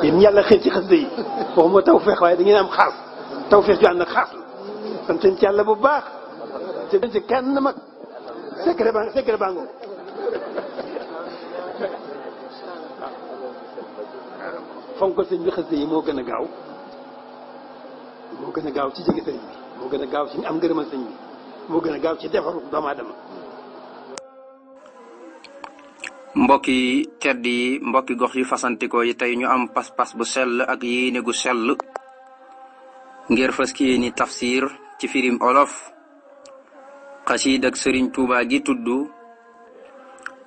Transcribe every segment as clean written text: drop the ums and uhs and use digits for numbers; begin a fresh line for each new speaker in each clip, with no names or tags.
yéen yàlla xëy ci xasida yi waxuma tawfeex waaye da ngeen am xaas tawfeex ju ànd ak xaas la sant ci yàlla bu baax ci kenn mag secret baa ngoo fonk ko sëñ bi xasida yi moo gën a gaaw ci jege sëñ bi moo gën a gaaw ci am ngërëmal sëñ bi moo gën a gaaw ci defaru doomu aadama.
mbokki tedd yi mbokki gox yu fasantikoo yi tey ñu am pas-pas bu sell ak yéene gu sell ngir fas ki yéeni tafsir ci firim olof xasiid ak sëriñ Tuubaa gi tudd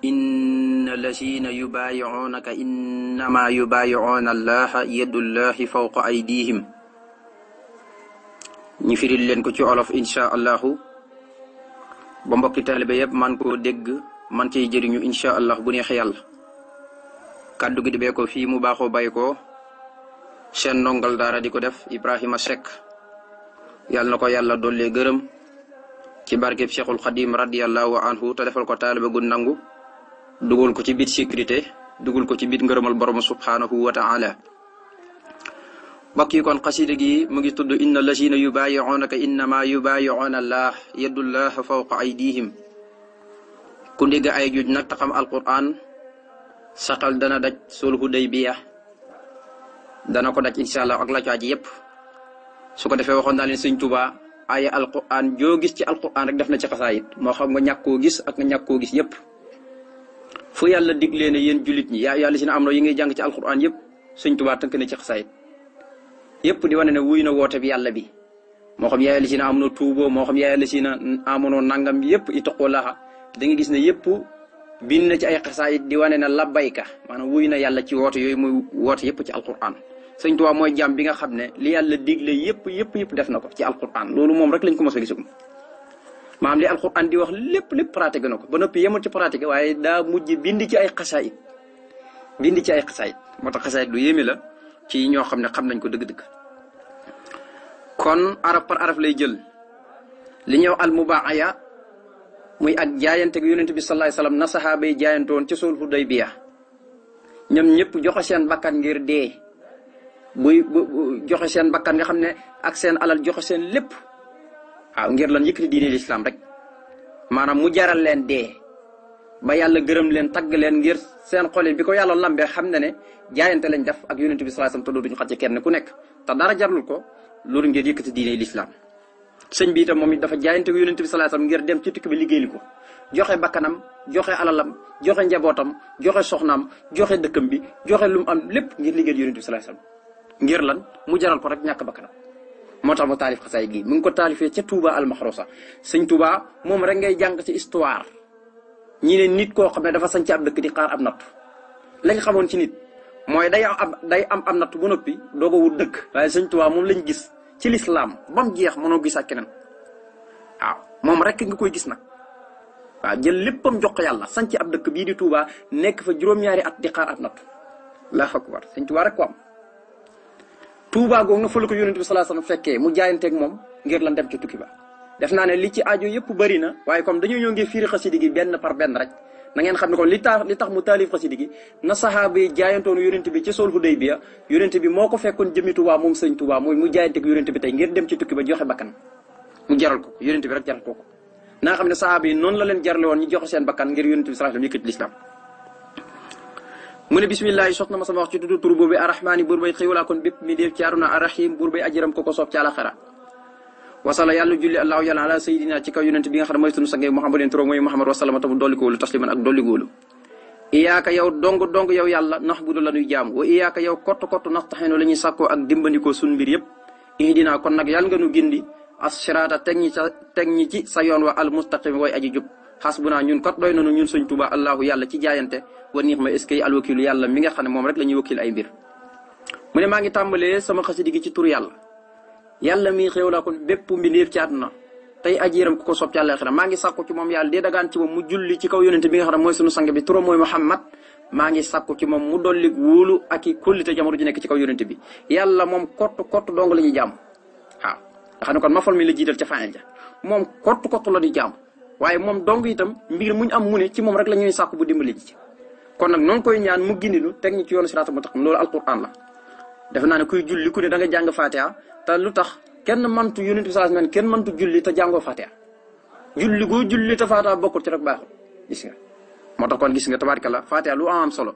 inna lasina yubaayi'uunaka innama yubaayi'uuna allaha yadullahi fawqa aydihim ñu firil leen ko ci olof insha allahu ba mbokki taalibe yëpp man koo dégg man ciy jëriñu insha allah bu neexee yàlla kàddu gi di bee ko fii mu baaxoo bay ko seen ndongal daara di ko def Ibrahima Seck yàlla na ko yàlla dollee gërëm ci barkeb Cheikhul Khadim radiyallahu anhu te defal ko taalibe gu nangu dugal ko ci biir sécurité dugal ko ci biir ngërëmal borom subhanahu wa ta'ala mbokk yi kon xasida gi mu ngi tudd inna lazina yubaayi'unaka innama yubaayi'una allah yadullah fawqa aydihim ku ndégg ay juj nag ta xam alquran saxal dana daj sul Hudaybiya dana ko daj incha allah ak la caaji yépp su ko defee waxoon naa leen sëñ Tuubaa ay alquran joo gis ci alquran rek def na ci xasaayit moo xam nga ñàkk koo gis ak nga ñàkk koo gis yépp fu yàlla diglee ne yéen jullit ñi yàlla si na am na yi ngay jàng ci alquran yépp sëñ Tuubaa tënk na ci xasaayit yépp di wane ne wuy na woote bi yàlla bi moo xam yàlla si na am na tuuboo moo xam yàlla si na amono nangam yépp itaqoo laxa da nga gis ne yépp bind na ci ay xasaayit di wane ne labbayka maanaam wuy na yàlla ci woote yooyu muy woote yépp ci alquran sëñ Tuubaa mooy jàmm bi nga xam ne li yàlla digle yépp def na ko ci alquran loolu moom rek lañ ko mos a gisagum maanaam li alquran di wax lépp pratiqué na ko ba noppi yemul ci pratiqué waaye daa mujj bind ci ay xasaayit moo tax xasaayit lu yéeme la ci ñoo xam ne xam nañ ko dëgg-dëgg kon araf par araf lay jël li ñëw al mubaaya muy ak jaayante gu yonent bi sallallahu alayhi wasallam na saxaaba yi jaayantoon ci sulh Hudaybiya ñoom ñëpp joxe seen bakkan ngir dee buy joxe seen bakkan nga xam ne ak seen alal joxe seen lépp waaw ngir lan yëkkati diine lislaam rek maanaam mu jaral leen dee ba yàlla gërëm leen tagg leen ngir seen xol bi ko yàlla lambee xam ne ne jaayante lañ def ak yonent bi sallallahu alayhi wasallam te dootuñu xaj ci kenn ku nekk te dara jarul ko loolu ngir yëkkati diine lislaam sëñ bi itam moom it dafa jaayante ko yonent bi sallallahu alayhi wasallam ngir dem ci tukki bi liggéeyli ko joxe bakkanam joxe alalam joxe njabootam joxe soxnaam joxe dëkkam bi joxe lu mu am lépp ngir liggéeyal yonent bi sallallahu alayhi wasallam ngir lan mu jaral ko rek ñàkk bakkanam moo tax mu taalif xasaay gi mu ngi ko taalifee ca Touba al-Maxruusa sëñ Touba moom rek ngay jàng ci histoire ñi ne nit koo xam ne dafa sañ ci ab dëkk di xaar ab natt lañ xamoon ci nit mooy day am natt bu noppi doo ko wut dëkk waaye sëñ Touba moom lañ gis ci lislaam ba mu jeex mënoo gis ak keneen waaw moom rek nga koy gis nag waaw jël léppam jox ko yàlla sañ ci ab dëkk bii di Touba nekk fa juróom-ñaari at di xaar ab natt laa fa ko war sëñ Touba rek ko am Touba googu nga fa la ko yonent bi sallallahu alayhi wasallam fekkee mu jaayanteeg moom ngir lan dem ci tukki ba def naa ne li ci aajo yëpp bëri na waaye comme dañoo ñëw ngi fiiri xasidi gi benn par benn rek na ngeen xam ne kon li tax mu taalif xasidi gi na saxaaba yi jaayantoonu yonent bi ci sulh Hudaybiya yonent bi moo ko fekkoon jëmmi Touba moom sëñ Touba mooy mu jaayanteeg yonent bi tey ngir dem ci tukki ba joxe bakkan mu jaral ko yonent bi rek jaral ko naa xam ne saxaaba yi noonu la leen jarale woon ñu joxe seen bakkan ngir yonent bi sallallahu alayhi wasallam yëkkati lislaam mu ne bismillahi soxna ma sama wax ci tuddu tur boobu arrahmaani buur bay xéewalaa kon bépp mi def ci àdduna arrahim buur bay ajiram ko soob ci àlaxira wasala yàlla julli allahu yàlla ala sayidina ci kaw yonent bi nga xam ne mooy sunu sange muhammadin turo mooy muhammad wasalama tamu dolli ko wóolu tasliman ak dolli góolu iyaaka yow dong yow yàlla nax budu la ñuy jaam wa iyaaka yow kott nastaxinu la ñuy sàkkoo ak dimbandikoo sun mbir yëpp ihdina kon nag yàlla nga nu gindi as-sirata teg ñi ci sa yoon wa al mustaqim way aji jub xasbuna ñun kat doy nañu ñun sëñ Tuubaa allahu yàlla ci jaayante wa niix ma est-ce que alwakilu yàlla mi nga xam ne moom rek la ñuy wakkil ay mbir mu ne maa ngi tàmbalee sama xasidi gi ci tur yàlla mi xéew laa kon bépp mbindeef ci àdduna tey ajiram ku ko sopp ci àllaaxira maa ngi sàkku ci moom yàlla dee dagaan ci moom mu julli ci kaw yonente bi nga xam ne mooy sunu sang bi turam mooy Muhammad maa ngi sàkku ci moom mu dolli wóolu ak i kullite jamono ji nekk ci kaw yonente bi yàlla moom kott dong la ñuy jàmm waaw nga xam ne kon mafal mi la jiital ca faayil ja moom kott la di jàmm waaye moom dong itam mbir muñ am mu ne ci moom rek la ñuy sàkku bu dimbali ci kon nag noonu koy ñaan mu gindinu teg ñu ci yoonu siraatal mustaqiim loolu alquran la defe naa ne kuy julli ku ne da nga jàng Fatiha te lu tax kenn mantu yonent bi sallallahu alayhi wasallam kenn mantu julli te jàngoo Fatiha julli goo julli te Fatiha bokkul ci rek baaxul gis nga. moo tax kon gis nga tabaarkalla Fatiha lu am solo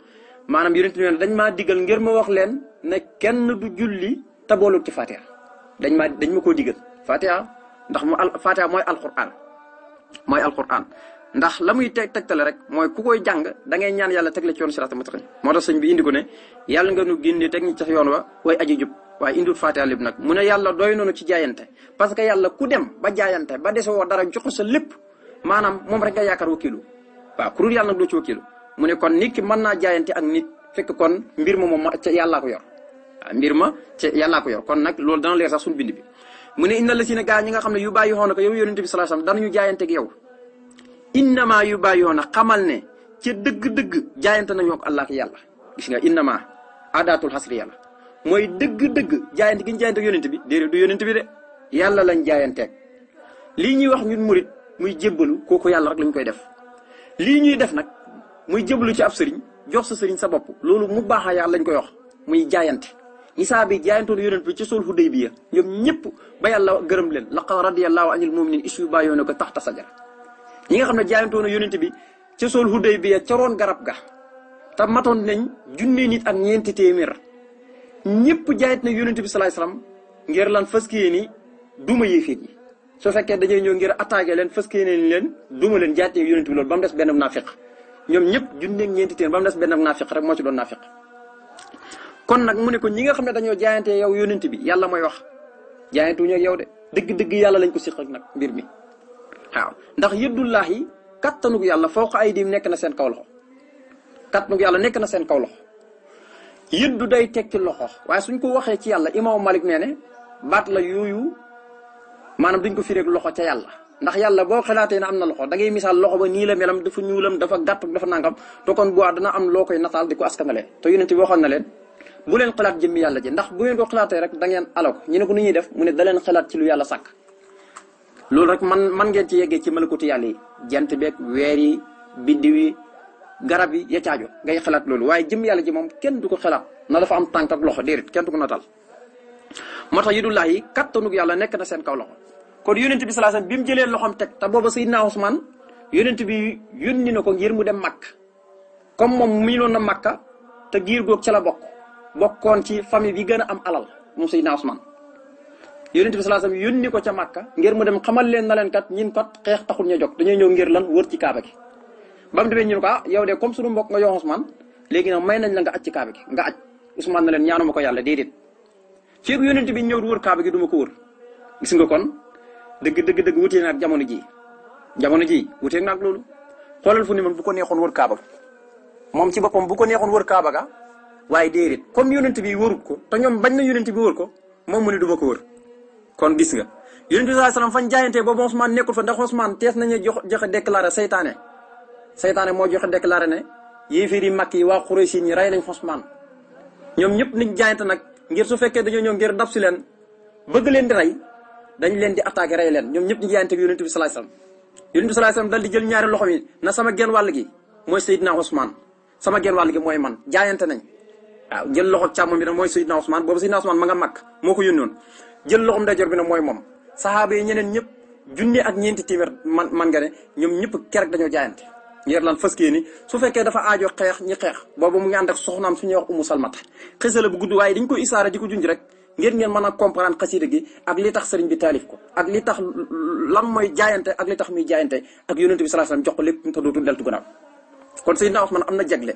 maanaam yonent bi dañ maa digal ngir ma wax leen ne kenn du julli te boolul ci Fatiha dañ ma koo digal Fatiha ndax Fatiha mooy alquran ndax la muy tegtale rek mooy ku koy jàng da ngay ñaan yàlla teg la ci yoon siraatal mustaqiim moo tax sëñ bi indi ko ne yàlla nga nu génne teg ñu ci yoon wa way aji jub waaye indiwut Fatiha lépp nag mu ne yàlla doy noonu ci jaayante parce que yàlla ku dem ba jaayante ba dese woo dara jox sa lépp maanaam moom rek nga yaakaar wakiilu waaw ku dul yàlla nag doo ci wakiilu mu ne kon nit ki mën naa jaayante ak nit fekk kon mbir ma moom ca yàllaa ko yor waaw mbir ma ca yàllaa ko yor kon nag loolu dana leer sax suñu bind bi mu ne inna la si ne gaa ñi nga xam ne yu bàyyi xoon ko yow yonente bi sallallahu alayhi wasallam danañu jaayante ak yow innama yu bàyyi xoon xamal ne ca dëgg-dëgg jaayante nañoo ak Allah ak yàlla gis nga innama adaatul xasri yàlla mooy dëgg-dëgg jaayante gi ñu jaayante ak yonente bi déedéet du yonente bi de yàlla lañ jaayanteeg lii ñuy wax ñun murit muy jébbalu kooku yàlla rek lañ koy def lii ñuy def nag muy jébbalu ci ab sëriñ jox sa sëriñ sa bopp loolu mu baax a yàlla lañ koy wax muy jaayante isaa bi jaayantoon yonent bi ci sul Hudaybiya ñoom ñëpp ba yàlla gërëm leen laqad radiyallahu anil mu'minin is yubayyi'unaka tahta sajara ñi nga xam ne jaayantoon yonent bi ci sul Hudaybiya ca roon garab ga te matoon nañ junne nit ak ñeenti téeméer ñëpp jaayant na yonent bi sallallahu alayhi wasallam ngir lan fas yéene duma yéeféet yi su fekkee dañuy ñëw ngir attaqué leen fas yéene leen duma leen jaayant yonent bi loolu ba mu des benn naafiq ñoom ñëpp junne ak ñeenti téeméer ba mu des benn naafiq rek moo ci doon naafiq kon nag mu ne ko ñi nga xam ne dañoo jaayante yow yonent bi yàlla mooy wax jaayantuñu ak yow de dëgg-dëgg yàlla lañ ko siq ak nag mbir mi waaw ndax yëddullaahi kattanug yàlla fawqa aydiim nekk na seen kaw loxo kattanug yàlla nekk na seen kaw loxo yëddu day tekki loxo waaye suñ ko waxee ci yàlla imaamu Malik nee ne baat la yooyu maanaam duñ ko fireeg loxo ca yàlla ndax yàlla boo xalaatee ne am na loxo da ngay misaal loxo ba nii la melam dafa ñuulam dafa gàtt dafa nangam te kon bu dana am loo koy nataal di ko askanale te yonent bi waxoon na leen bu leen xalaat jëmmi yàlla ji ndax bu ngeen ko xalaatee rek da ngeen alal ko ñu ne ko nu ñuy def mu ne da leen xalaat ci lu yàlla sàkk loolu rek man ngeen ci yeggee ci malakuti yàlla yi jant beeg weer yi biddiw yi garab yi ya caajo ngay xalaat loolu waaye jëmmi yàlla ji moom kenn du ko xalaat na dafa am tànk ak loxo déedéet kenn du ko natal moo tax yëdullaahi yi kattanug yàlla nekk na seen kaw loxo kon yonent bi sallallahu alayhi wasallam bi mu jëlee loxoom teg te booba Seydina Usmaan yonent bi yónni na ko ngir mu dem Makka comme moom mu ñu doon na Makka te giir goog ca la bokkoon ci famille bi gën a am alal moom Seydina Usmaan yonent bi sallallahu alayhi wasallam yónni ko ca Makka ngir mu dem xamal leen na leen kat ñin kat xeex taxul ñu jóg dañuy ñëw ngir lan wër ci kaaba gi ba mu demee ñu ne ko yow de comme suñu mbokk nga yow Usmaan léegi nag may nañ la nga aj ci kaaba gi nga aj Usmaan na leen ñaanuma ko yàlla déedéet fii yonent bi ñëw wër kaaba gi duma ko wër gis nga kon dëgg wutee na ak jamono ji wutee na ak loolu xoolal fu ni man bu ko neexoon wër kaaba ga moom ci boppam bu ko neexoon wër kaaba ga waaye déedéet comme yonent bi wërut ko te ñoom bañ na yonent bi wër ko moom mu ne du ma ko wër kon gis nga yonent bi sallallahu alayhi wasallam fañ jaayantee boobu Usmaan nekkul fa ndax Usmaan tees nañu joxe déclaré saytaane moo joxe déclaré ne yéefar yi Makka yi waa Quraysh ñi rey nañ Usmaan ñoom ñëpp niñ jaayante nag ngir su fekkee dañoo ñëw ngir dab si leen bëgg leen di rey dañ leen di attaqué rey leen ñoom ñëpp ñu jaayante ak yonent bi sallallahu alayhi wasallam yonent bi sallallahu alayhi wasallam dal di jël ñaari loxo yi na sama genn wàll gi mooy Seydina Usmaan sama genn wàll gi mooy man jaayante nañ waaw jël loxo càmm bi nag mooy Seydina Usmaan boobu Seydina Usmaan ma nga mag moo ko yónnoon jël loxom ndeyjoor bi nag mooy moom saxaaba yi ñeneen ñëpp junne ak ñeenti téeméer man nga ne ñoom ñëpp kerek dañoo jaayante ngir lan fas ni su fekkee dafa aajo xeex ñi xeex boobu mu ngi ànd ak soxnaam suñuy wax Ummu Salmata xisala bu gudd waaye dañ koy isaara di ko junj rek ngir ngeen mën a comprendre xasida gi ak li tax sëriñ bi taalif ko ak li tax lan mooy jaayante ak li tax muy jaayante ak yonent bi sallallahu alayhi wasallam jox ko lépp te dootul deltu gannaaw kon Seydina Usmaan am na jagle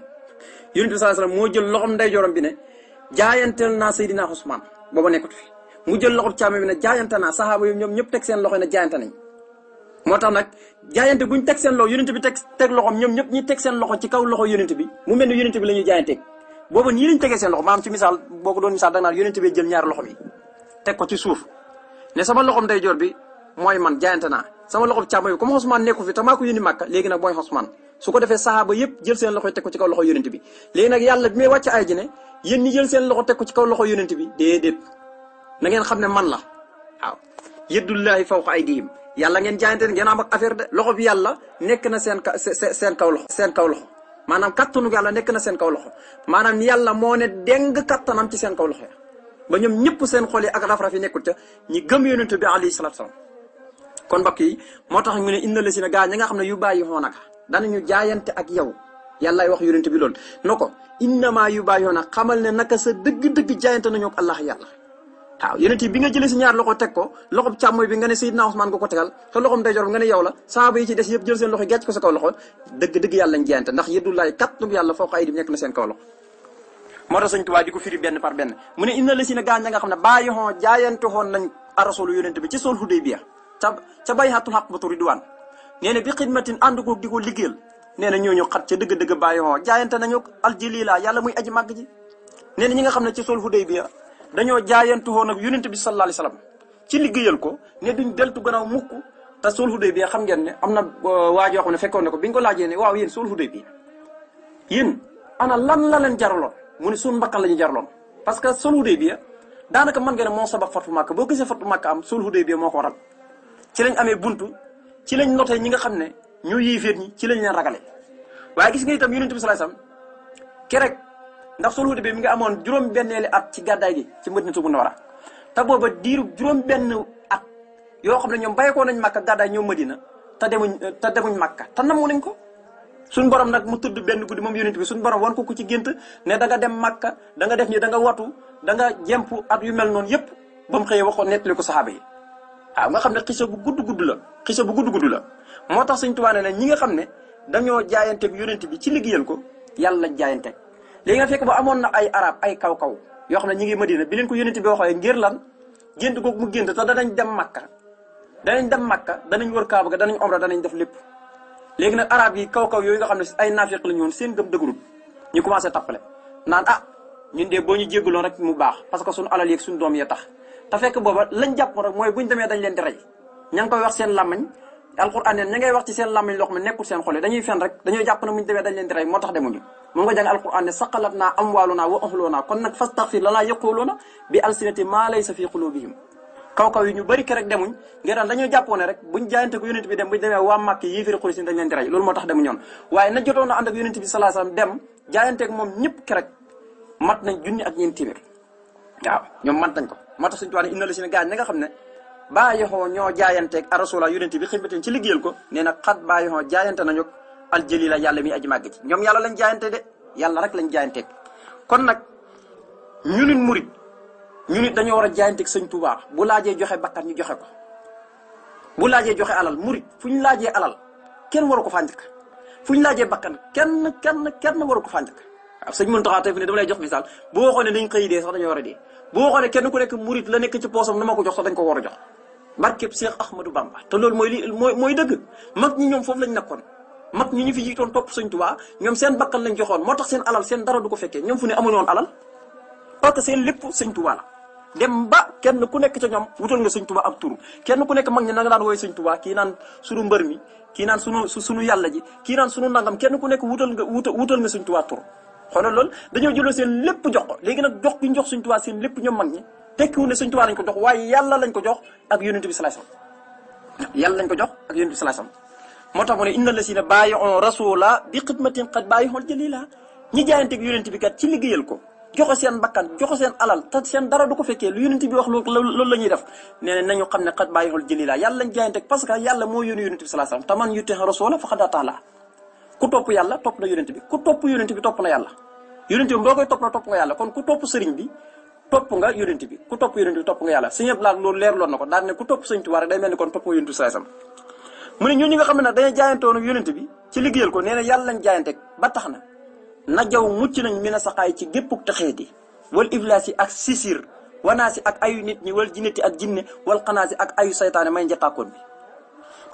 yonent bi sallallahu alayhi wasallam moo jël loxom ndeyjooram bi ne jaayanteel naa Seydina Usmaan booba nekkut fi mu jël loxom càmm bi ne jaayante naa saxaaba yi ñoom ñëpp teg seen loxo ne jaayante nañ moo tax nag jaayante guñ teg seen loxo yonent bi teg loxom ñoom ñëpp ñi teg seen loxo ci kaw loxo yonent bi mu mel ne yonent bi la ñuy jaayanteeg booba nii lañ tegee seen loxo maanaam ci misaal boo ko doon misaal da nga naan yonent bi jël ñaari loxo bi teg ko ci suuf ne sama loxom ndeyjoor bi mooy man jaayante naa sama loxom càmm bi comme Usmaan nekku fi te maa ko yónni Makka léegi nag mooy Usmaan su ko defee saxaaba yëpp jël seen loxo teg ko ci kaw loxo yonent bi léegi nag yàlla bi may wàcc ay ji ne yéen ñi jël seen loxo teg ko ci kaw loxo yonent bi déedéet na ngeen xam ne man la waaw yëddullaahi fawqa aydihim yàlla ngeen jaayante ngeen am ak affaire de loxo bi yàlla nekk na seen kaw loxo maanaam kattanu yàlla nekk na seen kaw loxo maanaam yàlla moo ne deng kattanam ci seen kaw loxo ya ba ñoom ñëpp seen xol yi ak raf-raf yi nekkul ca ñi gëm yonent bi alayhi salaatu salaam. kon mbokk yi moo tax ñu ne inna la si na gaa ñi nga xam ne yu bàyyi xoonaka danañu jaayante ak yow yàllaay wax yonent bi loolu no ko innama yu bàyyi xoona xamal ne naka sa dëgg-dëgg jaayante nañu ak Allah yàlla. waaw yonent bi nga jëlee si ñaar loxo teg ko loxob càmmoy bi nga ne Seydina Ousmane nga ko tegal te loxob ndeyjoor bi nga ne yow la saaba yi ci des yëpp jël seen loxo gecc ko sa kaw loxo dëgg-dëgg yàlla lañ jaayante ndax yëddullaay kattub yàlla foo ko ay di nekk na seen kaw loxo. moo tax Sëñ Tuubaa di ko firi benn par benn mu ne inna la si na gaañ nga xam ne bàyyi xoon jaayante xoon nañ arasulu yonent bi ci sul Hudaybiya ca bayhatul haqbatu ridwaan nee na bi xidmatin ànd ko di ko liggéeyal nee na ñooñu xat ca dëgg-dëgg bàyyi xoon jaayante nañu aljalila yàlla muy aji màgg ji nee na ñi nga xam ne ci sul Hudaybiya dañoo jaayantu woon ak yonent bi sallallahu alayhi wasallam ci liggéeyal ko ne duñ deltu gannaaw mukk te sul Hudaybiya xam ngeen ne am na waa joo xam ne fekkoon ne ko bi nga ko laajee ne waaw yéen sul Hudaybiya yéen ana lan la leen jaraloon mu ne suñu mbakkan la ñu jaraloon parce que sul Hudaybiya daanaka mën nga ne moo sabab fatu Makka boo gisee fatu Makka am sul Hudaybiya moo ko waral ci lañ amee buntu ci lañ notee ñi nga xam ne ñu yéeféet ñi ci lañ leen ragale waaye gis nga itam yonent bi sallallahu alayhi wasallam kerek ndax sul Hudaybiya mi nga amoon juróom-benneeli at ci gàddaay gi ci Madinatu Munawwara te booba diiru juróom-benn at yoo xam ne ñoom bàyyeekoo nañ Makka gàddaay ñëw Madina te demuñ Makka te namu nañ ko suñ borom nag mu tudd benn guddi moom yonent bi suñ borom wan ko ku ci gént ne da nga dem Makka da nga def ni da nga watu da nga jemp at yu mel noonu yëpp ba mu xëyee waxoon nettali ko saxaaba yi waaw nga xam ne xisa bu gudd la xisa bu gudd la moo tax Sëñ Tuubaa ne ñi nga xam ne dañoo jaayanteeg yonent bi ci liggéeyal ko yàlla lañ jaayanteeg léegi nga fekk ba amoon na ay arab ay kaw-kaw yoo xam ne ñi ngi Madina bi leen ko yonent bi waxee ngir lan gént googu mu gént te danañ dem Makka danañ wër Kaaba ga danañ omra danañ def lépp léegi nag arab yi kaw-kaw yooyu nga xam ne ay naafiq la ñu woon seen gëm dëgërul ñu commencé tappale naan ñun de boo ñu jéggaloon rek mu baax parce que suñu alal yeeg suñu doom yee tax te fekk booba lañ jàpp rek mooy buñ demee dañ leen di rey ña ngi koy wax seen làmmañ alquran ne ña ngay wax ci seen làmmañ loo xam ne nekkul seen xol dañuy fen rek dañuy jàpp ne buñ demee dañ leen di rey moo tax demuñu moom nga jàng alquran ne saqalat naa amwaalunaa wa ahlunaa kon nag fastaghfir lanaa yaquluuna bi alsinati maa laysa fi qulubihim kaw-kaw yi ñu bëri ke rek demuñ ngir daan dañoo jàppoo ne rek buñ jaayante ko yonent bi dem buñ demee waa Màkk yéeféri Quraysh dañ leen di rey loolu moo tax demuñoon waaye na jotoon na ànd ak yonent bi sallallahu alayhi wasallam dem jaayanteeg moom ñëpp ke rek mat nañ junni ak ñeent téeméer waaw ñoom mat nañ ko moo tax suñu tuwaa ne inna la si ne gaañ ñi nga xam ne bàyyixoo ñoo jaayanteeg arasula yonent bi xidmatin ci liggéeyal ko nee na xat bàyyixoo jaayante nañu aljalila yàlla mi aji màgg ci ñoom yàlla lañ jaayante de yàlla rek lañ jaayanteeg kon nag ñu nit murit ñu nit dañoo war a jaayanteeg sëñ Tuubaa bu laajee joxe bakkan ñu joxe ko bu laajee joxe alal murit fu ñu laajee alal kenn waru ko faa njëkk fu ñu laajee bakkan kenn waru ko faa njëkk waaw sëñ Muntaxa tey fi ne dama lay jox misaal boo waxoon ne dañ xëy dee sax dañoo war a dee boo waxoon ne kenn ku nekk murit la nekk ci poosam na ma ko jox sax dañ ko war a jox barkeb Cheikh Ahmadou Bamba te loolu mooy dëgg mag ñi ñoom foofu lañ nekkoon mag ñi ñu fi jiitoon topp sëñ Tuubaa ñoom seen bakkan lañ joxoon moo tax seen alal seen dara du ko fekkee ñoom fu ne amuñu woon alal parce que seen lépp sëñ Tuubaa la dem ba kenn ku nekk ca ñoom wutal nga sëñ Tuubaa ab tur kenn ku nekk mag ñi na nga daan woowee sëñ Tuubaa kii naan sunu mbër mi kii naan sunu yàlla ji kii naan sunu nangam kenn ku nekk wutal nga sëñ Tuubaa tur xoolal loolu dañoo jëloo seen lépp jox ko léegi nag jox gi ñu jox sëñ Tuubaa seen lépp ñoom mag ñi tekkiwu ne sëñ Tuubaa lañ ko jox waaye yàlla lañ ko jox ak yonent bi sallallahu alayhi wasallam yàlla lañ ko jox ak yonent bi sallallahu alayhi wasallam moo tax mu ne inna lasina baayi'u rasula bi xidmatin qad baayi'ul jalila ñi jaayanteeg yonent bi kat ci liggéeyal ko joxe seen bakkan joxe seen alal te seen dara du ko fekkee lu yonent bi wax loolu la ñuy def nee na nañu xam ne qad baayi'ul jalila yàlla lañ jaayanteeg parce que yàlla moo yónni yonent bi sallallahu alayhi wasallam te man yuti rasula faqad ata Allah ku topp yàlla topp na yonent bi ku topp yonent bi topp na yàlla yonent bi boo koy topp na topp nga yàlla kon ku topp sëriñ bi topp nga yonent bi ku topp yonent bi topp nga yàlla sëñ Abdou loolu leerloon na ko daal ne ku topp sëñ Tuubaa rek day mel ni kon topp nga yonent bi sallallahu alayhi wasallam mu ne ñooñu nga xam ne nag dañuy jaayantoon ak yonent bi ci liggéeyal ko nee na yàlla lañ jaayanteeg ba tax na na jaw mucc nañ mina saqaay ci géppuk texeeti wal iflaas yi ak sisir wanaasi ak ayu nit ñi wal jinnati ak jinne wal xanaasi ak ayu saytaane may njataakoon bi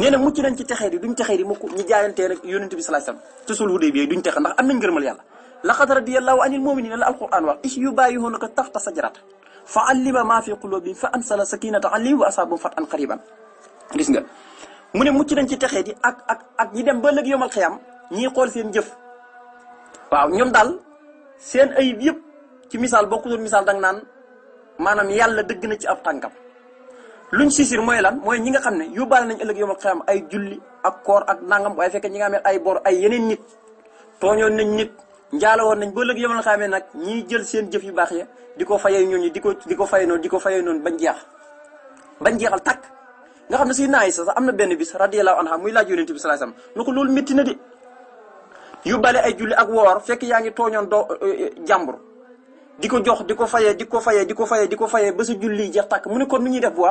nee na mucc nañ ci texeeti duñ texeeti mukk ñi jaayantee nag yonent bi sallallahu alayhi wasallam te sul Hudaybiya duñ texe ndax am nañ ngërëmal yàlla laqad radiyallahu anil mu'minina la alquran wax is yubayi'unaka tahta sajrata fa allima ma fi qulubihim fa ansala sakinata alayhim wa asabahum fatan qariban gis nga mu ne mucc nañ ci texee di ak ñi dem ba léegi yomal xiyam ñii xool seen jëf waaw ñoom daal seen ayib yëpp ci misaal boo ko doon misaal danga naan maanaam yàlla dëgg na ci ab tànkam luñ sisir mooy lan mooy ñi nga xam ne yóbbaale nañ ëllëg yomal xiyam ay julli ak koor ak nangam waaye fekk ñi nga amee ay bor ay yeneen nit tooñoon nañ nit njaalo woon nañ ba léegi yomal xamee nag ñiy jël seen jëf yu baax ya di ko fayee ñooñu di ko fayee noonu bañ jeexal tàkk nga xam ne si naay sax am na benn bis radiyallahu anha muy laaj yonent bi sallallahu alayhi wasallam nu ko loolu métti na de yu bale ay julli ak woor fekk yaa ngi tooñoon jàmbur di ko jox di ko fayee ba sa julli jeex tàkk mu ne kon nu ñuy def bu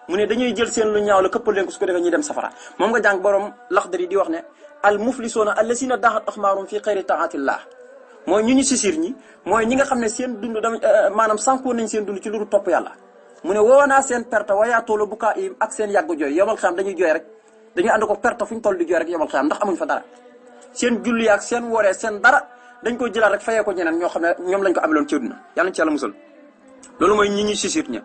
mu ne dañuy jël seen lu ñaaw la këppal leen ko su ko defee ñuy dem safara moom nga jàng borom Laxdari di wax ne al muflisuuna allasina daxat axmaarum fi xayri taatillah mooy ñu sisir ñi mooy ñi nga xam ne seen dund maanaam sànkoo nañ seen dund ci lu topp yàlla mu ne woo naa seen perte wayaatoolu bu kaa im ak seen yàgg jooy yomal xam dañuy jooy rek dañuy ànd ko perte fu ñu toll di jooy rek yomal xam ndax amuñ fa dara seen julli ak seen wooree seen dara dañ ko jëlaat rek fayee ko ñeneen ñoo xam ne ñoom lañ ko ameloon ci àdduna yàlla ci yàlla musal loolu mooy ñi sisir ña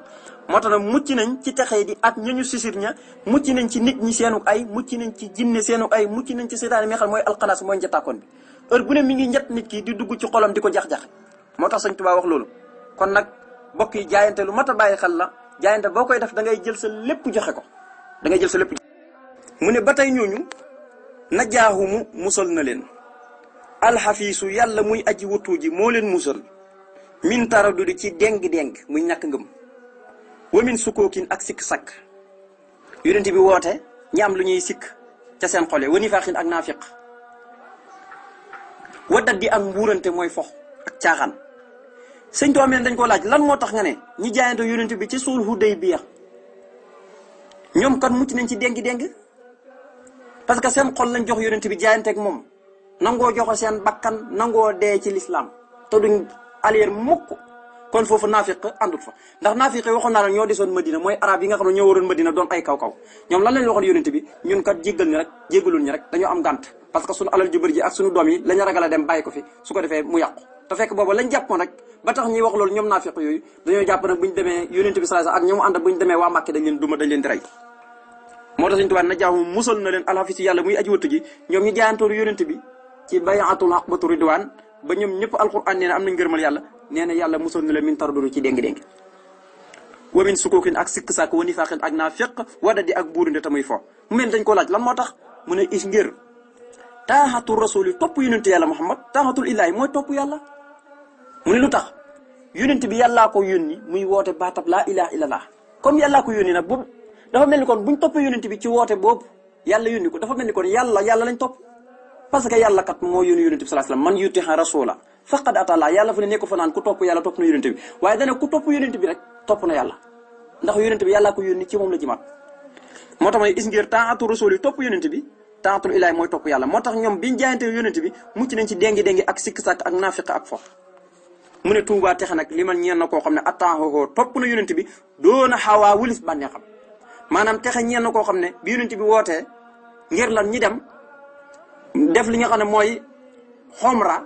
moo tax nag mucc nañ ci texee di ak ñi sisir ña mucc nañ ci nit ñi seenu ay mucc nañ ci jinne seenu ay mucc nañ ci seytaane mi nga xam mooy alxanaas mooy njëttaakoon bi heure bu ne mi ngi njett nit ki di dugg ci xolam di ko jax-jax moo tax Sëñ Tuubaa wax loolu kon nag bokk yi jaayante lu mat a bàyyi xel la jaayante boo koy def da ngay jël sa lépp joxe ko da ngay jël sa lépp mu ne ba tey ñooñu najaahumu musal na leen alxafiisu yàlla muy aji wattu ji moo leen musal min taradudi ci déng-déng muy ñàkk ngëm wamin sukkookin ak sikk sakk yonent bi woote ñi am lu ñuy sikk ca seen xole wani faaxin ak naafiq waddat di ak mbuurante mooy fox ak caaxaan sëñ Tuubaa dañ ko laaj lan moo tax nga ne ñi jaayante yonent bi ci suul Hudaybiya ñoom kan mucc nañ ci déng-déng parce que seen xol lañ jox yonent bi jaayanteeg moom nangoo joxe seen bakkan nangoo dee ci lislaam te duñ alier mukk kon foofu naafiq àndut fa ndax naafiq waxoon naa la ñoo desoon Madina mooy arab yi nga xam ne ñoo waroon Madina doon ay kaw-kaw ñoom lan lañ waxoon yonent bi ñun kat jéggal ni rek jéggalul ñi rek dañoo am gànt parce que suñu alal ju bëri ji ak suñu doom yi lañu ragal a dem bàyyi ko fi su ko defee mu yàqu te fekk booba lañ jàppoon rek ba tax ñuy wax loolu ñoom naafiq yooyu dañoo jàpp nag buñ demee yonent bi sallallahu alayhi wasallam ak ñoom ànd buñ demee waa Màkka dañ leen duma dañ leen di rey moo tax Sëñ Tuubaa na jaamu musal na leen alxafiis yàlla muy aji wattu ji ñoom ñu jaayantoon yonent bi ci bayatul aqbatu ridwaan ba ñoom ñëpp alquran nee na am nañ ngërmal yàlla nee na yàlla musal na leen min tarduru ci déng-déng wa min sukookin ak sikk sàkk wa nifaaqin ak naafiq wada di ak buurinde tamuy fo mu mel dañ ko laaj lan moo tax mu ne is ngir taaxatul rasul yi topp yonent yàlla Muhammad taaxatul illaahi mooy topp yàlla mu ne lu tax yonent bi yàllaa ko yónni muy woote baatab laa ilaha illallah comme yàllaa ko yónni nag boobu dafa mel ni kon buñ toppee yonent bi ci woote boobu yàlla yónni ko dafa mel ni kon yàlla lañ topp parce que yàlla kat moo yónni yonent bi sallallahu alayhi wasallam man yuti'a rasula faqad atalla yàlla fu ne nekk fa naan ku topp yàlla topp na yonent bi waaye dana ku topp yonent bi rek topp na yàlla ndax yonent bi yàllaa ko yónni ci moom la jimaat moo tax mooy is ngir taatu rasul yi topp yonent bi taatul ilaay mooy topp yàlla moo tax ñoom biñ jaayante yonent bi mucc nañ ci déngi-déngi ak sikk sàkk ak naafiq ak fo mu ne Tuubaa texe nag li man ñeen na koo xam ne attaaxoo topp na yonent bi doona xawaa wulis bànnee xam maanaam texe ñeen na koo xam ne bi yonent bi wootee ngir lan ñi dem def li nga xam ne mooy xomra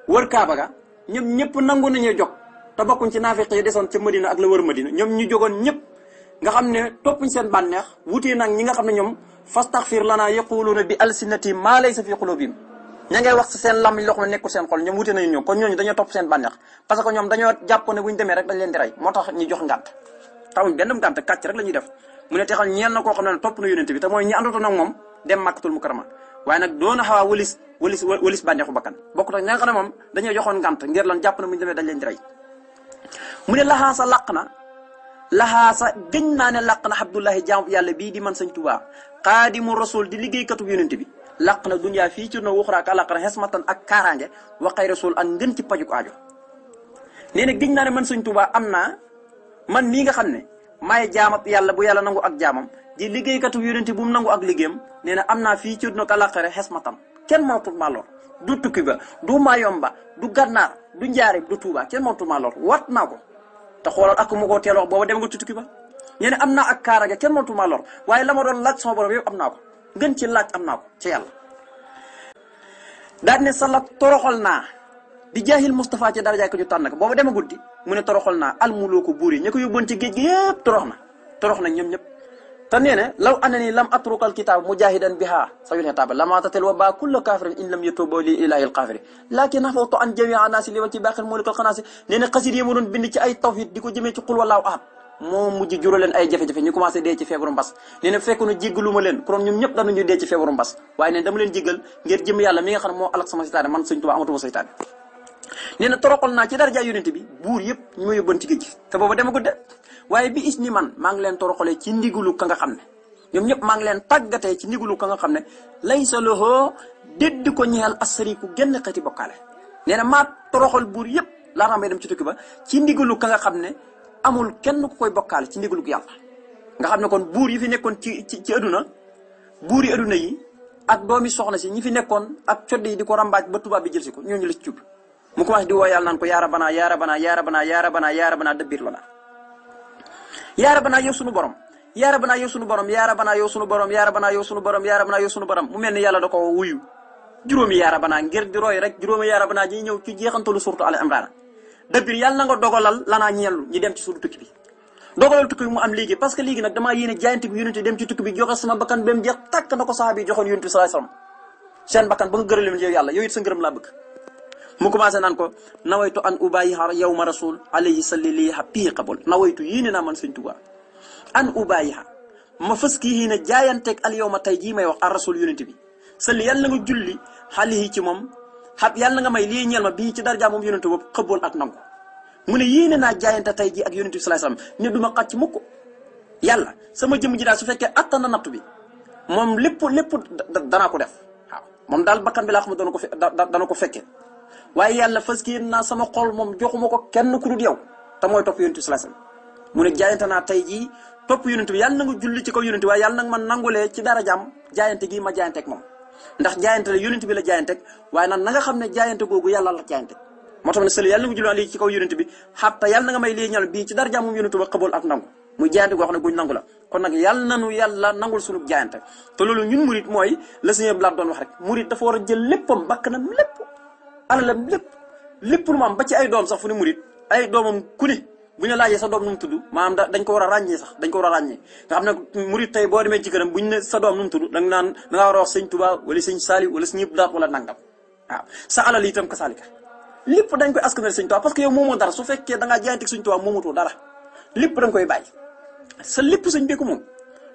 wër Kaaba ga ñoom ñëpp nangu nañu jóg te bokkuñ ci naafiq yi desoon ca Madina ak la wër Madina ñoom ñu jógoon ñëpp nga xam ne toppuñ seen bànneex wutee nag ñi nga xam ne ñoom fastaxfir lanaa yaquluuna bi alsinati maa laysa fi qulubihim ña ngay wax ci seen lam loo xam ne nekkul seen xol ñoom wutee nañu ñoom kon ñooñu dañoo topp seen bànneex parce que ñoom dañoo jàpp ne buñ demee rek dañ leen di rey moo tax ñu jox ngànt taxuñ benn ngànt kàcc rek la ñuy def mu ne texal ñeen na koo xam ne topp na yonent bi te mooy ñi àndatoon ak moom dem Makkatul Mukarrama waaye nag doona xawaa wëlis bànneexu bakkan bokk nag ña nga xam ne moom dañoo joxoon ngànt ngir lan jàpp ne buñ demee dañ leen di rey mu ne laxaasa làq na laxaasa gëñ naa ne làq na Abdullahi jaamu yàlla bii di man Sëñ Tuubaa xaadimu rasul di liggéeykatu yonent bi làq na dunyaa fii ci no waxura ak àllaaxira xesmatan ak kaaraange waxay rasul ak ngën ci pajuk aajo nee na gëñ naa ne man Sëñ Tuubaa am naa man mii nga xam ne maay jaamab yàlla bu yàlla nangu ak jaamam di liggéeykatu yonent bu mu nangu ak liggéeyam nee na am naa fii ci no ak àllaaxira xesmatan kenn mënatul maa lor du tukki ba du Mayomba du Gànnaar du Njaaréem du Tuubaa kenn mënatul maa lor wat naa ko te xoolal ak mu ko teel wax booba dem nga tukki ba nee na am naa ak kaaraange kenn mënatul maa lor waaye la ma doon laaj sama borom yëpp am naa ko gën ci laaj am naa ko ci yàlla daal ne salat toroxal naa bi jaahil Moustapha ci darajaay ko ñu tànn ko booba dema guddi mu ne toroxal naa almulooku buur yi ña ko yóbboon ci géej gi yëpp torox na ñoom ñëpp te nee na law annani lam atrukal kitaab mujahidan biha sayul xitaaba lama tatel wa ba kullu kafirin in lam yatubu li ilahi al kafiri lakin nafawtu an jami anasi li wa ci baaxil moolikal xanaasi nee na xasit yi ma doon bind ci ay tawhid di ko jëmee ci xul walaahu ahad moo mujj jural leen ay jafe-jafe ñu commencé dee ci feebaru mbas nee na fekk na jéggalu ma leen kon ñoom ñëpp danañu dee ci feebaru mbas waaye neen dama leen jéggal ngir jëm yàlla mi nga xam ne moo alak sama seytaane man Sëñ Tuubaa amatuma seytaane nee na toroxal naa ci daraja yonent bi buur yëpp ñu ma yóbboon ci géej gi te booba demagul de waaye bi is ni man maa ngi leen toroxalee ci ndigalu ka nga xam ne ñoom ñëpp maa ngi leen tàggatee ci ndigalu ka nga xam ne laysa lahu dédd ko ñeel asariku genn xeeti bokkaale nee na maa toroxal buur yëpp laata may dem ci tukki ba ci ndigalu ka nga xam ne amul kenn ku koy bokkaale ci ndigalu yàlla nga xam ne kon buur yi fi nekkoon ci aduna buur yi aduna yi ak doomi soxna si ñi fi nekkoon ak codd yi di ko rambaaj ba tubaab bi jël si ko ñooñu la ci jub mu commencé di woo yàlla naan ko yaa rabbana yaa rabbana yaa rabbana yaa rabbana yaa rabbana dëbbir la yaa rabbana yow sunu borom yaa rabbana yow sunu borom yaa rabbana yow sunu borom yaa rabbana yow sunu borom yaa rabbana yow sunu borom mu mel ni yàlla da ko wuyu juróomi yaa rabbana ngir di roy rek juróomi yaa rabbana ji ñëw ci jeexantalu surtu Al Imran dëbbir yàlla na nga dogalal lanaa ñeellu ñi dem ci suñu tukki bi dogalal tukki bi mu am léegi parce que léegi nag damaa yéene jaayante bi yonent dem ci tukki bi joxe sama bakkan ba mu jeex tàkk na ko saxaaba yi joxoon yonent bi sallallahu alayhi wasallam seen bakkan ba nga gërëm leen yow yàlla yow it sa ngërëm laa bëgg mu commencé naan ko nawaytu an ubayiha yawma rasul alayhi salliha pii qabul nawaytu yéene naa man sëñ Tuubaa an ubayiha ma fës kii yéene jaayanteeg al yawma tey jii may wax ar rasul yonent bi salli yàlla nga julli xalihi ci moom yàlla nga may lii ñeel ma bii ci darja moom yonent boobu xëbboon ak nangu mu ne yéene naa jaayante tey jii ak yonent bi sallallahu alayhi wasallam ne du ma xàcc mukk yàlla sama jëmm ji daal su fekkee attan na nattu bi moom lépp danaa ko def waaw moom daal bakkan bi laa xam ne dana ko fekkee waaye yàlla fas yéene naa sama xol moom joxuma ko kenn ku dul yow te mooy topp yonent bi sallallahu alayhi wasallam mu ne jaayante naa tey jii topp yonent bi yàlla na nga julli ci kaw yonent bi waaye yàlla nag ma nangulee ci darajaam jaayante gi ma jaayanteeg moom ndax jaayante la yonent bi la jaayanteeg waaye nag na nga xam ne jaayante googu yàlla la jaayanteeg moo tax ne sëli yàlla na nga julli lii ci kaw yonent bi xatta yàlla na nga may lii ñal bii ci darajaam moom yonent ba xabool ak nangu muy jaayante goo xam ne guñ nangu la kon nag yàlla nangul sunu jaayante te loolu ñun murit mooy la Sëñ Blaat doon wax rek murit dafa war a jël léppam bakkanam lépp alalam lépp lu mu am ba ci ay doom sax fu ne murit ay doomam ku ne bu ñu laajee sa doom nu mu tudd maanaam dañ ko war a ràññee sax dañ ko war a ràññee nga xam ne murit tey boo demee ci këram bu ñu ne sa doom nu mu tudd da nga war a wax sëñ Tuubaa wala sëñ Saaliw wala sëñ Blaat wala nangam waaw sa alal itam kasaalika lépp dañ koy askanal sëñ Tuubaa parce que yow moomoo dara su fekkee da ngaa jaayanteeg sëñ Tuubaa moomatoo dara lépp dañ koy bàyyi sa lépp sëñ beeku moom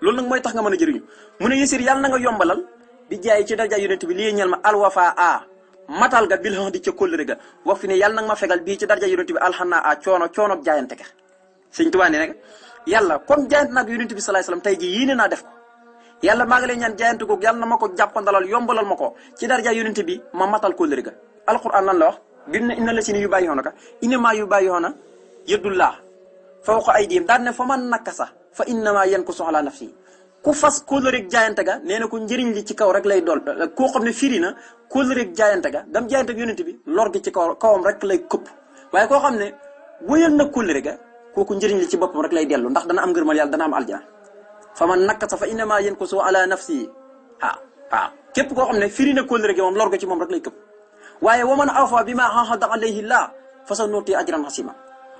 loolu nag mooy tax nga mën a jëriñu mu ne yësir yàlla na nga yombalal bi jaay ci daraja yonent bi lii ñeel ma alwafa a matal ga bil di ca kóllëre ga wax fi ne yàlla nag ma fegal bii ci daraja yonent bi alxanaa a coono jaayante ga sëñ Tuubaa ne nag yàlla kon jaayante nag yonent bi salaay salaam tey ji yéene naa def ko yàlla maa ngi lay ñaan jaayante googu yàlla na ma ko jàppandalal yombalal ma ko ci daraja yonent bi ma matal kóllëre ga alquran lan la wax bim ne inna la si ne yu bàyyi xoona ka innamaa yu bàyyi xoona yëddullah fawqa aydihim daan ne fa man nakasa fa innamaa yankusu ala nafsi ku fas kóllëreeg jaayante ga nee na ko njëriñ li ci kaw rek lay dool koo xam ne firi na kóllëreeg jaayante ga dam jaayante ak yonent bi lor gi ci kawam rek lay këpp waaye koo xam ne wëyal na kóllëre ga kooku njëriñ li ci boppam rek lay dellu ndax dana am ngërmal yàlla dana am aljana fa man nakasa fa innamaa yankusu ala nafsi képp koo xam ne firi na kóllëre gi moom lor gi ci moom rek lay këpp waaye wa man awfa bimaa ahada alayhi llah fa sanu'tiihi ajran hasiima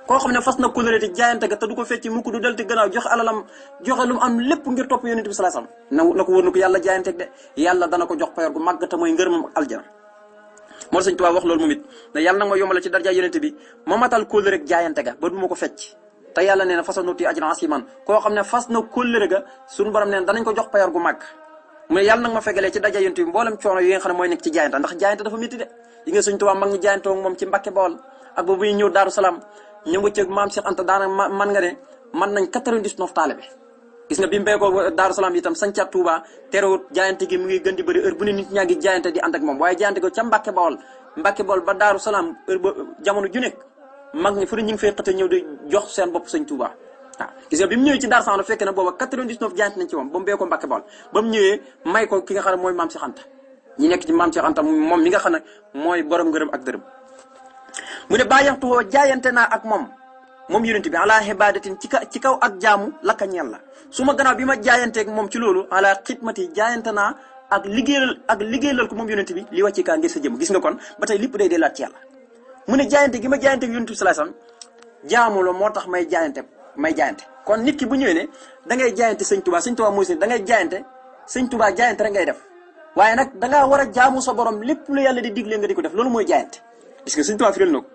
koo xam ne fas na kóllëre te jaayante ga te du ko fecc mukk du del te gannaaw joxe alalam joxe lu mu am lépp ngir topp yonent bi sallallahu alayhi wasallam na ko wóor na ko yàlla jaayanteeg de yàlla dana ko jox payor gu màgg te mooy ngërëmam ak aljana moo Sëñ Tuubaa wax loolu moom it ne yàlla na nga yombal ci daraja yonent bi ma matal kóllëre ak jaayante ga ba du ma ko fecc te yàlla nee na fa sanu'tiihi ajran hasiiman koo xam ne fas na kóllëre ga suñu borom nee na danañ ko jox payor gu màgg mu ne yàlla nag ma fegalee ci daraja yonent bi mboolem coono yi nga xam ne mooy nekk ci jaayante ndax jaayante dafa métti de yi nga Sëñ Tuubaa mag ñi jaayante ak moom ci Mbàkke Bawol ak boobu ñëw Daaru Salaam ñu ngi ci maam Cheikh Anta daana man nga ne man nañ 99 taalibe gis nga bi mu béykoo Daaru Salaam itam sañcaat Touba terewut jaayante gi mu ngi gën di bëri heure bu ne nit ñaa ngi jaayante di ànd ak moom waaye jaayante ko ca Mbàkke Bawol ba Daaru Salaam heure ba jamono ju nekk mag ñi fu ne ñu ngi fay xëte ñëw di jox seen bopp Sëñ Touba waaw gis nga bi mu ñëwee ci Daaru Salaam la fekk na booba 99 jaayante nañ ci moom ba mu béykoo Mbàkke Bawol ba mu ñëwee may ko ki nga xam ne mooy maam Cheikh Anta ñi nekk ci maam Cheikh Anta moom mi nga xam ne mooy borom ngërëm ak dërëm mu ne bàyyaxtuwoo jaayante naa ak moom yonent bi ala ibadatin ci kaw ak jaamu lakka ñeel la su ma gannaaw bi ma jaayanteeg moom ci loolu ala xidmati jaayante naa ak liggéeyal ko moom yonent bi li wàcci kaa ngir sa jëm gis nga kon ba tey lépp day dellaat ci yàlla mu ne jaayante gi ma jaayanteeg yonent bi sallallahu alayhi wasallam jaamu la moo tax may jaayante kon nit ki bu ñëwee ne da ngay jaayante sëñ Tuubaa mooy sëñ da ngay jaayante sëñ Tuubaa jaayante rek ngay def waaye nag dangaa war a jaamu sa borom lépp lu yàlla di digle nga di ko def loolu mooy jaayante gis nga sëñ Tuubaa firil na ko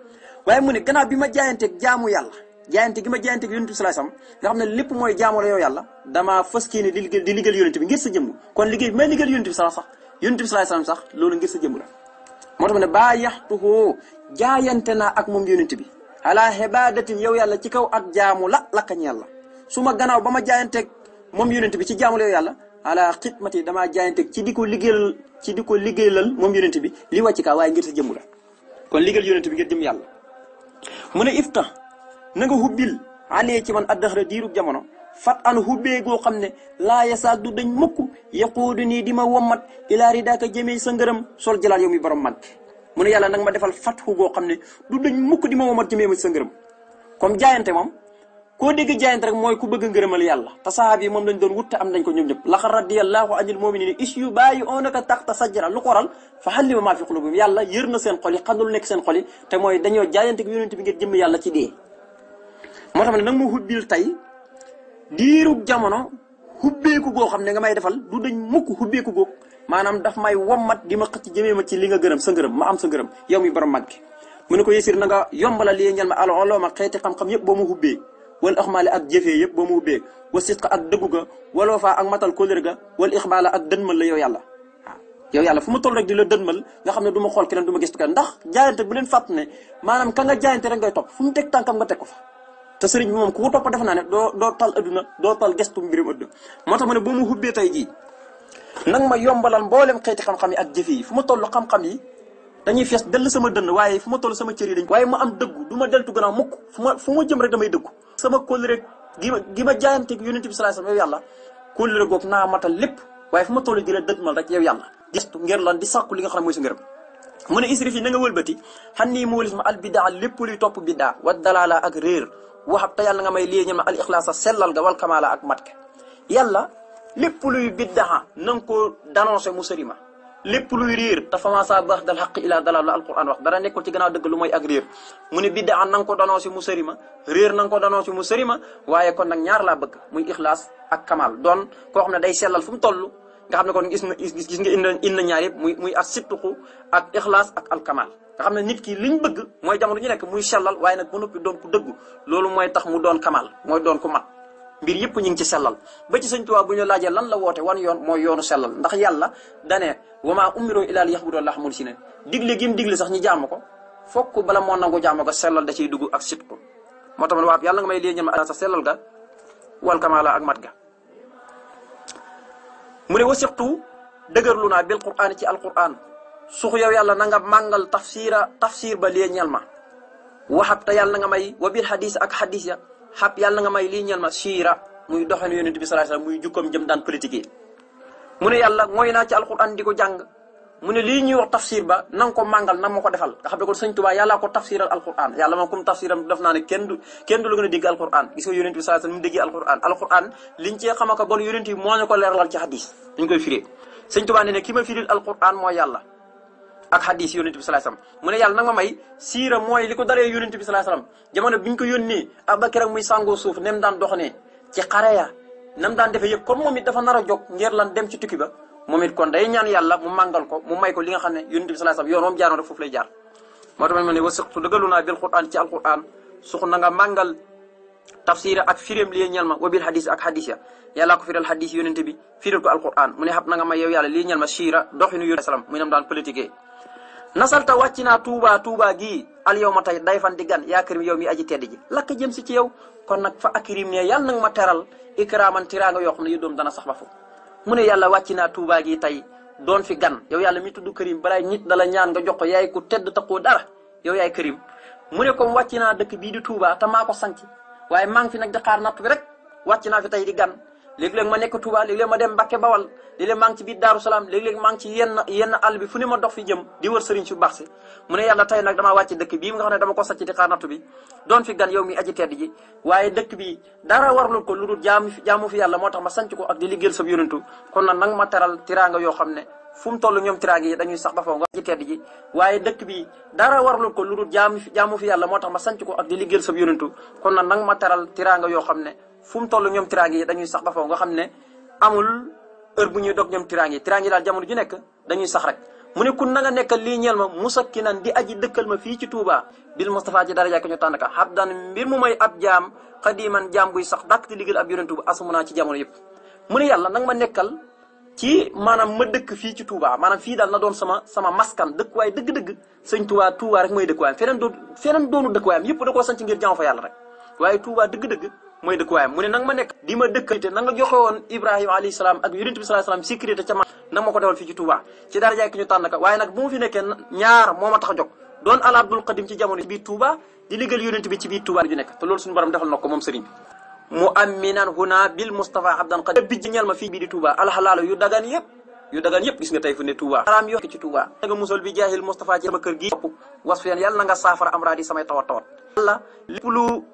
waaye mu ne gannaaw bi ma jaayanteeg jaamu yàlla jaayante gi ma jaayanteeg yonent bi sallallahu alayhi wasallam nga xam ne lépp mooy jaamu la yow yàlla damaa fas yéene di liggéeyal yonent bi ngir sa jëmm kon liggéey bi may liggéeyal yonent bi sallallahu alayhi wasallam sax loolu ngir sa jëmm la moo tax ne baa yaxtuhu jaayante naa ak moom yonent bi ala ibadatin yow yàlla ci kaw ak jaamu lakka ñeel la su ma gannaaw ba ma jaayanteeg moom yonent bi ci jaamu la yow yàlla ala xidmati damaa jaayanteeg ci di ko liggéeyal moom yonent bi li wàcc kaa waaye ngir sa jëmm la kon liggéeyal yonent bi ngir jëm yàlla mu ne ifta na nga hubbil alee ci man addaxra diirub jamono fat an hubbee goo xam ne laa yasaal du dañ mukk yaquudu nii di ma wommat ilaa ridaaka jëmee sa ngërëm sol jalaal yow mi borom mag mu ne yàlla nag ma defal fatxu goo xam ne du dañ mukk di ma wommat jëmee ma sa ngërëm comme jaayante moom koo dégg jaayante rek mooy ku bëgg ngërëmal yàlla te sahaaba yi moom lañ doon wut te am nañ ko ñoom ñëpp laqad radiyallahu anil mu'minina is yubayi'unaka tahta sajra lu ko waral fa alima ma fi qulubihim yàlla yër na seen xol yi xam na lu nekk seen xol yi te mooy dañoo jaayante ak yonent bi ngir jëmm yàlla ci dee moo tax ne nag ma hubbil tey diirub jamono hubbeeku goo xam ne nga may defal du dañ mukk hubbeeku goog maanaam daf may wommat di ma xëcc jëmee ma ci li nga gërëm sa ngërëm ma am sa ngërëm yow mi borom mag mu ne ko yësir na nga yombala li ñal ma al-uluma xeeti xam-xam yëpp boo ma hubbee wal axmaale ak jëfee yëpp boo ma hubbee wa sidqa ak dëggu ga waloo faa ak matal kóllëre ga wal ixbaala ak dënmal la yow yàlla waaw yow yàlla fu ma toll rek di la dënmal nga xam ne du ma xool keneen du ma gëstu keneen ndax jaayante bu leen fàtt ne maanaam ka nga jaayante rek ngay topp fu mu teg tànkam nga teg ko fa te sëriñ bi moom ku ko topp defe naa ne doo tal adduna doo tal gestu mbirum adduna moo tax ma ne boo ma hubbee tey jii nag ma yombalal mboolem xeeti xam-xam yi ak jëfe yi fu ma toll xam-xam yi dañuy fees dell sama dënn waaye fu ma toll sama cër yi dañ waaye ma am dëggu du ma deltu gannaaw mukk fu ma jëm rek damay dëggu sama kóllëre gi ma jaayante ak yonent bi sallallahu alayhi wasallam yow yàlla kóllëre googu naa matal lépp waaye fu ma toll di la dëgmal rek yow yàlla gestu ngir lan di sàkku li nga xam ne mooy sa ngërëm mu ne isrif yi na nga wëlbati xan nii moolis ma al bidaa lépp luy topp bidaa wa dalaala ak réer waxab te yàlla nga may lii ñema al ixlaasa sellal ga wal kamaala ak mat ka yàlla lépp luy biddaa na nga ko dénoncé mu sëri ma lépp luy réer te famasa baax dal xaq ilaa dalal la alquran wax dara nekkul ci gannaaw dëgg lu mooy ak réer mu ne biddaa na nga ko dénoncé mu sëri ma réer na nga ko dénoncé mu sëri ma waaye kon nag ñaar laa bëgg muy ixlaas ak kamal doon koo xam ne day sellal fu mu toll nga xam ne kon gis nga inna ñaar yëpp muy ak sittuku ak ixlaas ak alkamal nga xam ne nit ki liñ bëgg mooy jamono ñu nekk muy sellal waaye nag bu noppi doon ku dëggu loolu mooy tax mu doon kamal mooy doon ku mat mbir yëpp ñu ngi ci sellal ba ci Sëñ Tuubaa bu ñu laajee lan la woote wan yoon mooy yoonu sellal ndax yàlla dane wama umiru illa li yaxbudullaha muxlisiina digle gim digle sax ñi jaamu ko fokk bala moo nangu jaamu ko sellal da ciy dugg ak sitku moo tax man waa yàlla nga may lii ñen ma sa sellal ga wal kamala ak mat ga mu ne wasiqtu dëgërlu naa bil qur'aan ci alqur'aan suux yow yàlla na nga màngal tafsir ba lii ñel ma waxab te yàlla na nga may wa bil hadis ak hadis ya xab yàlla nga may lii ñel ma siira muy doxalin yonent bi sallallahu alayhi wasallam muy jukkoom jëm daan politique yi mu ne yàlla mooy naa ci alquran di ko jàng mu ne lii ñuy wax tafsir ba na nga ko màngal na ma ko defal nga xam ne kon Sëñ Tuubaa yàllaa ko tafsiral alquran yàlla moom comme tafsiram def naa ne kenn du la gën a dégg alquran gis nga yonent bi sallallahu alayhi wasallam mu déggee alquran liñ cee xamaka bon yonent bi moo ñu ko leeralal ci hadis dañ koy firee Sëñ Tuubaa ne ki ma firil alquran mooy yàlla ak hadis yonent bi sallallahu alayhi wasallam mu ne yàlla nag ma may siira mooy li ko daree yonent bi sallallahu alayhi wasallam jamono biñ ko yónnee Abubakar ak muy sàngoo suuf nem daan doxanee ci xare ya nam daan defee yëpp comme moom it dafa nar a jóg ngir lan dem ci tukki ba moom it kon day ñaan yàlla mu màngal ko mu may ko li nga xam ne yonent bi sallallahu alayhi wasallam yoon moom jaaroon rek foofu lay jaar moo tax ma ne wasiqtu dëggalu naa bil qur'an ci alquran suux na nga màngal tafsira ak firéem lii ñel ma wa bil hadis ak hadis ya yàllaa ko firal hadis yonent bi firal ko alquran mu ne xab na nga may yow yàlla lii ñel ma siira doxinu yonent sallam muy nam daan politique nasalta wàcc naa tuuba gii al yow ma tey day fan di gan yaa karim yow mi aji tedd ji lakk jëm si ci yow kon nag fa akrim ne yàlla nag ma teral ikraman tiraanga yoo xam ne yu doom dana sax ba foofu mu ne yàlla wàcc naa tuuba gii tey doon fi gan yow yàlla mi tudd karim balay nit dala ñaan nga jox ko yaay ku tedd taxoo dara yow yaay karim mu ne comme wàcc naa dëkk bii di tuuba te maa ko sanc waaye maa ngi fi nag di xaar natt bi rek wàcc naa fi tey di gan léeg-léeg ma nekk Touba léeg-léeg ma dem Mbàkke Bawal léeg-léeg maa ngi ci biir Daaru Salaam léeg-léeg maa ngi ci yenn àll bi fu ne ma dox fi jëm di wër sëriñ su baax si mu ne yàlla tey nag damaa wàcc dëkk bii nga xam ne dama ko sàcc di xaar nattu bi doon fi gan yow mi aji tedd ji waaye dëkk bi dara warlul ko lu dul jaamu fi yàlla moo tax ma sanc ko ak di liggéeyal sa yonentu kon nag nang ma teral tiraanga yoo xam ne fu mu toll ñoom tiraanga yi dañuy sax ba faw nga aji tedd ji waaye dëkk bi dara warlul ko lu dul jaamu fi yàlla moo tax ma sanc ko ak di liggéeyal sa yonentu kon nag nang ma teral tiraanga yoo xam ne fu mu toll ñoom tiraanga yi dañuy sax ba faw nga xam ne amul heure bu ñuy dog ñoom tiraangi yi daal jamono ju nekk dañuy sax rek mu ne kun na nga nekkal lii ñeel ma musakkinan di aji dëkkal ma fii ci Touba bil Mustafa ci dara jàkk ñu tànn ka habdan mbir mu may ab jaam xadiman jaam buy sax dàkk di liggéeyal ab yonentu bu asumuna ci jamono yëpp mu ne yàlla nag ma nekkal ci maanaam ma dëkk fii ci Touba maanaam fii daal na doon sama maskan dëkkuwaay dëgg-dëgg sëñ Touba rek mooy dëkkuwaayam feneen doonu dëkkuwaayam yëpp da koo sanc ngir jaamu fa yàlla rek waaye Touba dëgg-dëgg mooy dëkkuwaayam mu ne nag ma nekk di ma dëkkate na nga joxe woon Ibrahima alayhi salaam ak yonent bi sallallahu alayhi wasallam sécurité ca ma nag ma ko defal fii ci Touba ci dara jaay ki ñu tànn ka waaye nag bu ma fi nekkee ñaar moo ma tax a jóg doon al abdul qadim ci jamono ci biir Touba di liggéeyal yonent bi ci biir Touba ju nekk te loolu suñu borom defal na ko moom sëriñ bi mu aminan huna bil Mustafa abdan qadim bijji ñeel ma fii bii di Touba alxalaala yu dagan yëpp gis nga tey fu ne Touba xaraam yo ci Touba nga musal bi jaahil Mustafa ci sama kër gi was fi yàlla na nga saafara amraadi samay tawat yàlla lépp lu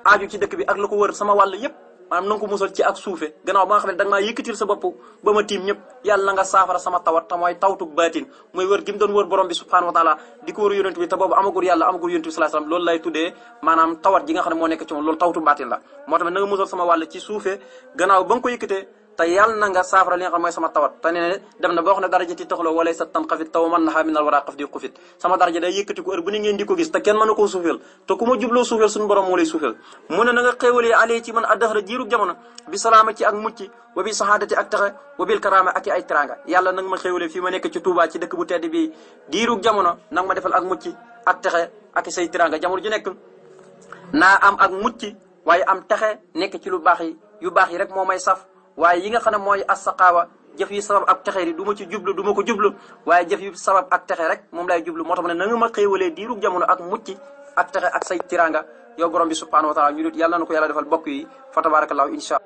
aaju ci dëkk bi ak la ko wër sama wàll yëpp maanaam na nga ko musal ci ak suufe gannaaw ba nga xam ne da nga maa yëkkatil sa bopp ba ma tiim ñëpp yàlla na nga saafara sama tawat te mooy tawtug baatin mooy wër gi mu doon wër borom bi subhanahu wa taala di ko wër yonent bi te boobu amagul yàlla amagul yonent bi sallallahu alayhi wasallam loolu lay tuddee maanaam tawat ji nga xam ne moo nekk ci moom loolu tawtu baatin la moo tamit na nga musal sama wàll ci suufe gannaaw ba nga ko yëkkatee te yàlla na nga saafara li nga xam mooy sama tawat te nee dem na ba wax ne daraja ti taxaloo wala sa tan xafit taw man naxaa minal war a xaf di xufit sama daraja day yëkkati ko heure bu ni ngeen di ko gis te kenn mën na koo suufeel te ku ma jubloo suufeel suñu borom moo lay suufeel mu ne na nga xéewalee alee ci man addaxra jiirug jamono bi salaama ci ak mucc wa bi saxaadati ak texe wa bil karaama ak i ay teranga yàlla nag ma xéewalee fii ma nekk ci Touba ci dëkk bu tedd bi diirug jamono nag ma defal ak mucc ak texe ak say teranga jamono ju nekk naa am ak mucc waaye am texe nekk ci lu baax yi yu baax yi rek moo may saf waaye yi nga xam ne mooy as-saqaawa jëf yi sabab ak texe du ma ci jublu du ma ko jublu waaye jëf yi sabab ak texe rek moom lay jublu moo tax ne na nga ma xéewalee diirug jamono ak mucc ak texe ak say tiranga yow borom bi subhanahu wa taala ñu dut yàlla na ko yàlla defal bokk yi fa tabarakallahu insha